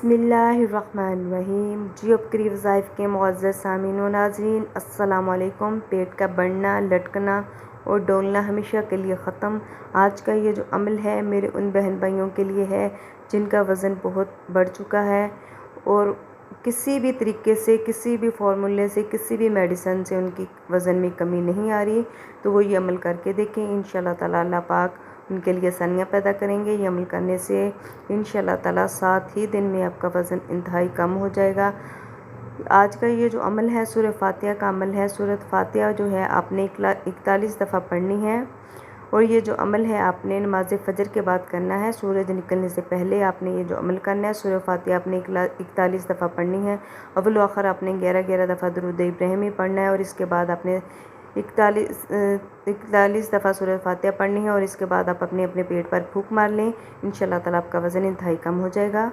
बिस्मिल्लाहिर्रहमानिर्रहीम। जी अब करीब वज़ाइफ के मुअज़्ज़ज़ सामीन व नाज़रीन, अस्सलामु अलैकुम। पेट का बढ़ना, लटकना और डोलना हमेशा के लिए ख़त्म। आज का ये जो अमल है मेरे उन बहन भाइयों के लिए है जिनका वज़न बहुत बढ़ चुका है और किसी भी तरीके से, किसी भी फार्मूले से, किसी भी मेडिसिन से उनकी वज़न में कमी नहीं आ रही। तो वो ये अमल करके देखें, इंशाअल्लाह ताला अल्लाह पाक उनके लिए आसानियाँ पैदा करेंगे। ये अमल करने से इंशाअल्लाह ताला 7 ही दिन में आपका वज़न इंतहाई कम हो जाएगा। आज का ये जो अमल है सूरह फातिहा का अमल है। सूरह फातिहा जो है आपने 41 दफ़ा पढ़नी है और ये जो अमल है आपने नमाज फ़जर के बाद करना है। सूरज निकलने से पहले आपने ये जो अमल करना है। सूरह फातिहा आपने 41 दफ़ा पढ़नी है। अव्वल व आखिर आपने 11-11 दफ़ा दुरूद इब्राहिमी पढ़ना है और इसके बाद आपने 41 दफ़ा सूरह फातिहा पढ़नी है और इसके बाद आप अपने अपने पेट पर फूंक मार लें। इंशाअल्लाह ताला आपका वज़न इंतहाई कम हो जाएगा।